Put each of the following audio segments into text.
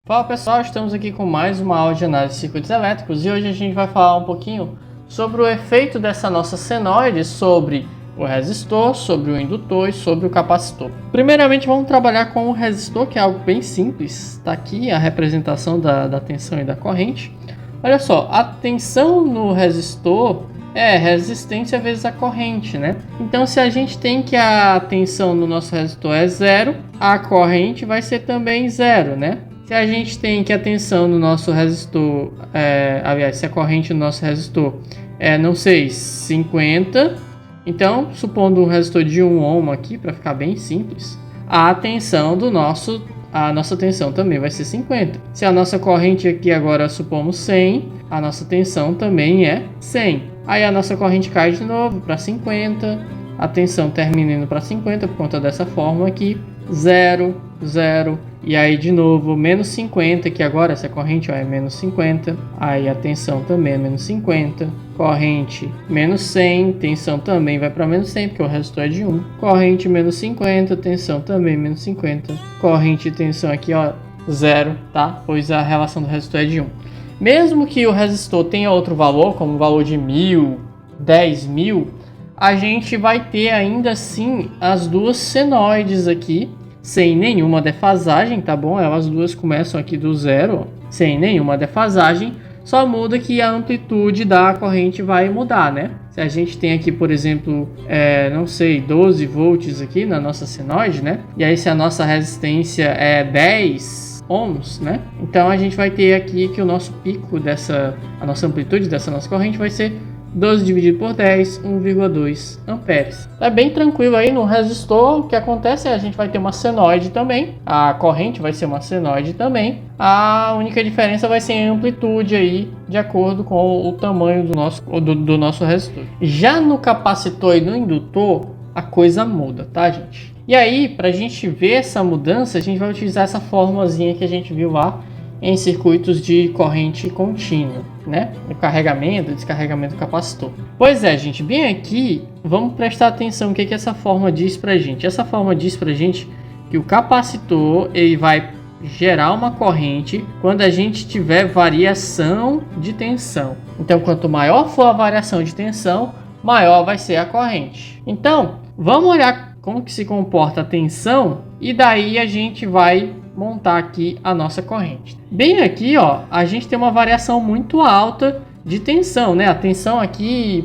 Fala pessoal, estamos aqui com mais uma aula de análise de circuitos elétricos e hoje a gente vai falar um pouquinho sobre o efeito dessa nossa senoide sobre o resistor, sobre o indutor e sobre o capacitor. Primeiramente vamos trabalhar com o resistor, que é algo bem simples. Está aqui a representação da tensão e da corrente. Olha só, a tensão no resistor é resistência vezes a corrente, né? Então se a gente tem que a tensão no nosso resistor é zero, a corrente vai ser também zero, né? Se a gente tem que a tensão no nosso resistor, se a corrente no nosso resistor é, não sei, 50, então, supondo um resistor de 1 ohm aqui, para ficar bem simples, a nossa tensão também vai ser 50. Se a nossa corrente aqui agora supomos 100, a nossa tensão também é 100. Aí a nossa corrente cai de novo para 50, a tensão termina indo para 50 por conta dessa fórmula aqui, 0, 0, e aí de novo menos 50, que agora essa corrente é menos 50, aí a tensão também é menos 50, corrente menos 100, tensão também vai para menos 100, porque o resistor é de 1, corrente menos 50, tensão também menos 50, corrente e tensão aqui, ó, 0, tá? Pois a relação do resistor é de 1. Mesmo que o resistor tenha outro valor, como o valor de 1000, 10.000, a gente vai ter ainda assim as duas senoides aqui, sem nenhuma defasagem, tá bom? Elas duas começam aqui do zero, ó, sem nenhuma defasagem, só muda que a amplitude da corrente vai mudar, né? Se a gente tem aqui, por exemplo, não sei, 12 volts aqui na nossa senoide, né? E aí se a nossa resistência é 10 ohms, né? Então a gente vai ter aqui que o nosso pico a nossa amplitude dessa nossa corrente vai ser 12 dividido por 10, 1,2 amperes. É bem tranquilo aí no resistor. O que acontece é a gente vai ter uma senoide também. A corrente vai ser uma senoide também. A única diferença vai ser a amplitude aí, de acordo com o tamanho do nosso resistor. Já no capacitor e no indutor, a coisa muda, tá, gente? E aí, para a gente ver essa mudança, a gente vai utilizar essa formulazinha que a gente viu lá em circuitos de corrente contínua, né? O carregamento e descarregamento do capacitor. Pois é, gente, bem aqui, vamos prestar atenção no que essa forma diz pra gente. Essa forma diz pra gente que o capacitor ele vai gerar uma corrente quando a gente tiver variação de tensão. Então, quanto maior for a variação de tensão, maior vai ser a corrente. Então, vamos olhar como que se comporta a tensão e daí a gente vai montar aqui a nossa corrente. Bem aqui, ó, a gente tem uma variação muito alta de tensão, né? A tensão aqui,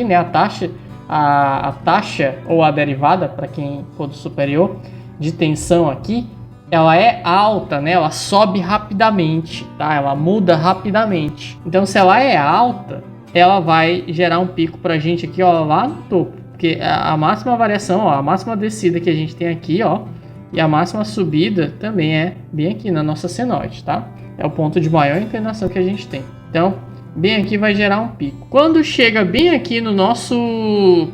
né? A taxa ou a derivada, para quem for do superior, de tensão aqui, ela é alta, né? Ela sobe rapidamente, tá? Ela muda rapidamente. Então, se ela é alta, ela vai gerar um pico pra gente aqui, ó, lá no topo. Porque a máxima variação, ó, a máxima descida que a gente tem aqui, ó, e a máxima subida também é bem aqui na nossa senoide, tá? É o ponto de maior inclinação que a gente tem. Então, bem aqui vai gerar um pico. Quando chega bem aqui no nosso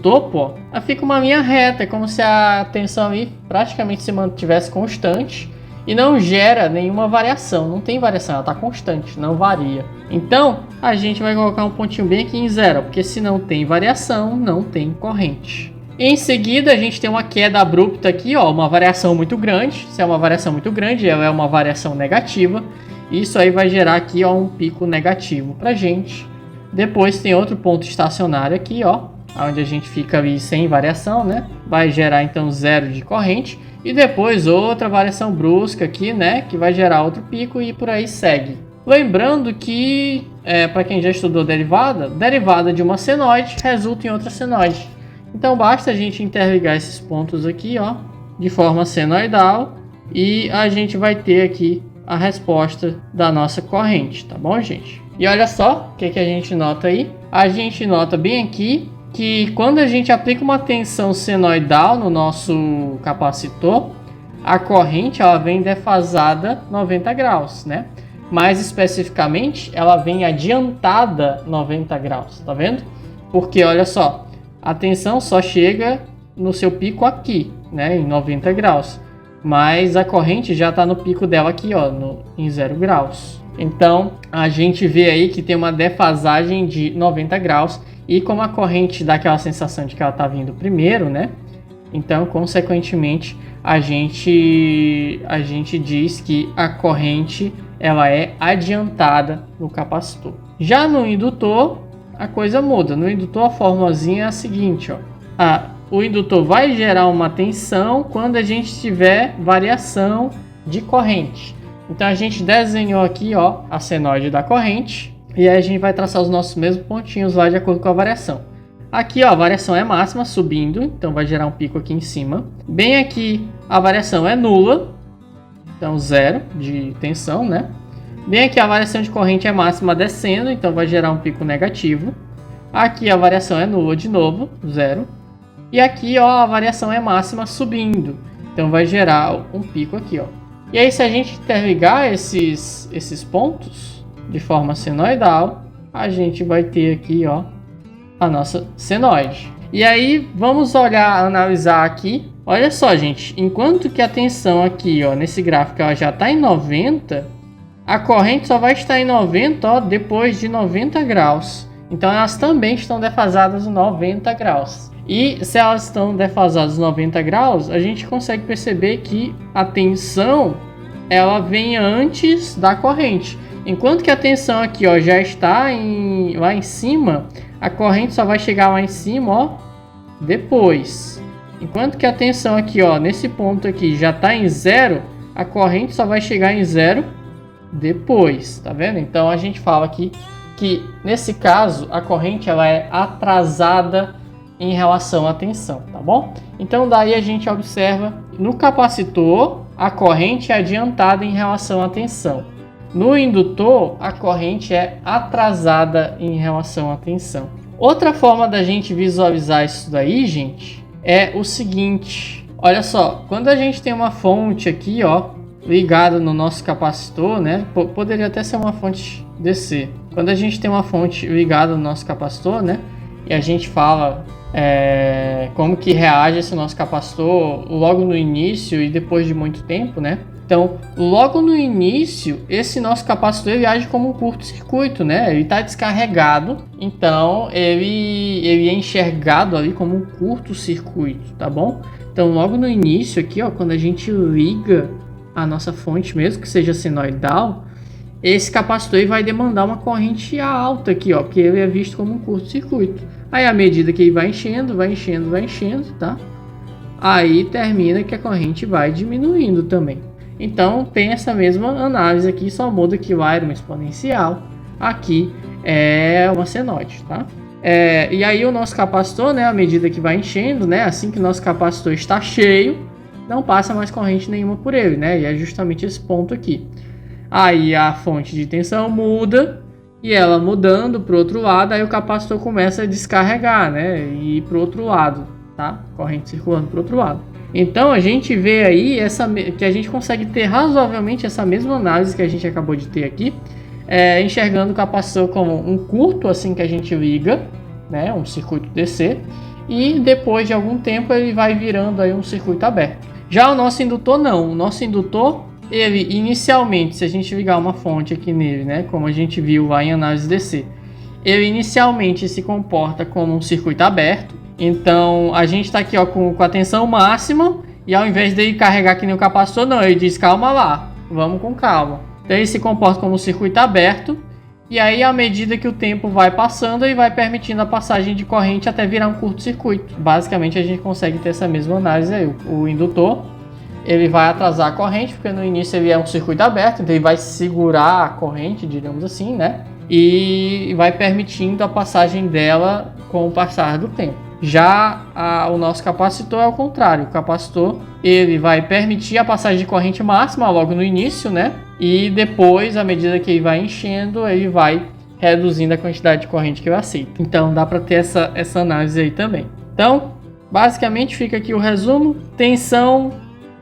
topo, ó, fica uma linha reta, é como se a tensão ali praticamente se mantivesse constante e não gera nenhuma variação. Não tem variação, ela está constante, não varia. Então, a gente vai colocar um pontinho bem aqui em zero, porque se não tem variação, não tem corrente. Em seguida, a gente tem uma queda abrupta aqui, ó, uma variação muito grande. Se é uma variação muito grande, ela é uma variação negativa. Isso aí vai gerar aqui, ó, um pico negativo pra gente. Depois tem outro ponto estacionário aqui, ó, onde a gente fica ali sem variação, né? Vai gerar então zero de corrente. E depois outra variação brusca aqui, né? Que vai gerar outro pico e por aí segue. Lembrando que, para quem já estudou derivada de uma senoide resulta em outra senoide. Então basta a gente interligar esses pontos aqui, ó, de forma senoidal e a gente vai ter aqui a resposta da nossa corrente, tá bom, gente? E olha só o que a gente nota aí. A gente nota bem aqui que quando a gente aplica uma tensão senoidal no nosso capacitor, a corrente ela vem defasada 90 graus, né? Mais especificamente, ela vem adiantada 90 graus, tá vendo? Porque olha só, a tensão só chega no seu pico aqui, né, em 90 graus. Mas a corrente já está no pico dela aqui, ó, em 0 graus. Então, a gente vê aí que tem uma defasagem de 90 graus. E como a corrente dá aquela sensação de que ela está vindo primeiro, né? Então, consequentemente, a gente diz que a corrente ela é adiantada no capacitor. Já no indutor, a coisa muda. No indutor, a formulazinha é a seguinte, ó. O indutor vai gerar uma tensão quando a gente tiver variação de corrente. Então, a gente desenhou aqui, ó, a senoide da corrente. E aí a gente vai traçar os nossos mesmos pontinhos lá de acordo com a variação. Aqui, ó, a variação é máxima, subindo, então vai gerar um pico aqui em cima. Bem aqui, a variação é nula, então zero de tensão, né? Bem aqui, a variação de corrente é máxima, descendo, então vai gerar um pico negativo. Aqui, a variação é nula de novo, zero. E aqui, ó, a variação é máxima, subindo, então vai gerar um pico aqui, ó. E aí, se a gente interligar esses pontos de forma senoidal, a gente vai ter aqui, ó, a nossa senoide. E aí, vamos analisar aqui. Olha só, gente, enquanto que a tensão aqui, ó, nesse gráfico ela já está em 90, a corrente só vai estar em 90, ó, depois de 90 graus. Então, elas também estão defasadas 90 graus. E se elas estão defasadas 90 graus, a gente consegue perceber que a tensão ela vem antes da corrente. Enquanto que a tensão aqui, ó, já está lá em cima, a corrente só vai chegar lá em cima, ó, depois. Enquanto que a tensão aqui, ó, nesse ponto aqui já está em zero, a corrente só vai chegar em zero depois, tá vendo? Então a gente fala aqui que nesse caso a corrente ela é atrasada em relação à tensão, tá bom? Então daí a gente observa no capacitor a corrente é adiantada em relação à tensão. No indutor, a corrente é atrasada em relação à tensão. Outra forma da gente visualizar isso daí, gente, é o seguinte. Olha só, quando a gente tem uma fonte aqui, ó, ligada no nosso capacitor, né? Poderia até ser uma fonte DC. Quando a gente tem uma fonte ligada no nosso capacitor, né? E a gente fala como que reage esse nosso capacitor logo no início e depois de muito tempo, né? Então, logo no início, esse nosso capacitor ele age como um curto-circuito, né? Ele está descarregado, então ele é enxergado ali como um curto-circuito, tá bom? Então, logo no início aqui, ó, quando a gente liga a nossa fonte, mesmo que seja senoidal, esse capacitor ele vai demandar uma corrente alta aqui, ó, porque ele é visto como um curto-circuito. Aí, à medida que ele vai enchendo, tá? Aí termina que a corrente vai diminuindo também. Então tem essa mesma análise aqui, só muda que lá era uma exponencial, aqui é uma senoide, tá? E aí o nosso capacitor, né, à medida que vai enchendo, né, assim que o nosso capacitor está cheio, não passa mais corrente nenhuma por ele, né? E é justamente esse ponto aqui. Aí a fonte de tensão muda, e ela mudando para o outro lado, aí o capacitor começa a descarregar, né, e ir para o outro lado, tá? Corrente circulando para o outro lado. Então a gente vê aí que a gente consegue ter razoavelmente essa mesma análise que a gente acabou de ter aqui, enxergando o capacitor como um curto assim que a gente liga, né, um circuito DC, e depois de algum tempo ele vai virando aí um circuito aberto. Já o nosso indutor não, o nosso indutor ele inicialmente, se a gente ligar uma fonte aqui nele, né, como a gente viu lá em análise DC, ele inicialmente se comporta como um circuito aberto. Então a gente está aqui, ó, com a tensão máxima, e ao invés dele carregar que nem o capacitor, não, ele diz calma lá, vamos com calma. Então ele se comporta como um circuito aberto, e aí à medida que o tempo vai passando, ele vai permitindo a passagem de corrente até virar um curto-circuito. Basicamente a gente consegue ter essa mesma análise aí. O indutor ele vai atrasar a corrente, porque no início ele é um circuito aberto, então ele vai segurar a corrente, digamos assim, né? E vai permitindo a passagem dela com o passar do tempo. Já o nosso capacitor é o contrário. O capacitor ele vai permitir a passagem de corrente máxima logo no início, né? E depois, à medida que ele vai enchendo, ele vai reduzindo a quantidade de corrente que ele aceita. Então dá para ter essa análise aí também. Então, basicamente fica aqui o resumo. Tensão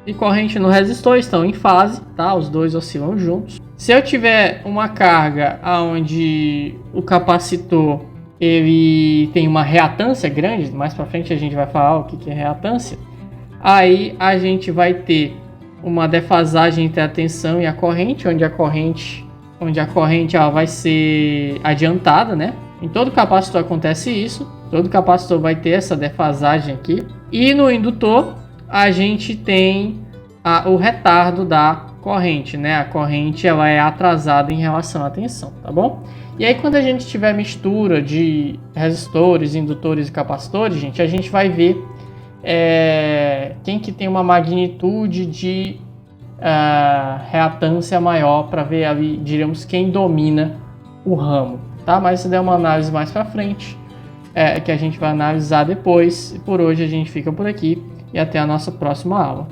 e corrente no resistor estão em fase, tá? Os dois oscilam juntos. Se eu tiver uma carga onde o capacitor ele tem uma reatância grande, mais para frente a gente vai falar o que é reatância, aí a gente vai ter uma defasagem entre a tensão e a corrente, onde a corrente ela vai ser adiantada, né? Em todo capacitor acontece isso, todo capacitor vai ter essa defasagem aqui, E no indutor, a gente tem o retardo da corrente, né? A corrente ela é atrasada em relação à tensão, tá bom? E aí quando a gente tiver mistura de resistores, indutores e capacitores, gente, a gente vai ver quem que tem uma magnitude de reatância maior para ver ali, diríamos, quem domina o ramo, tá? Mas isso é uma análise mais para frente, que a gente vai analisar depois. E por hoje a gente fica por aqui e até a nossa próxima aula.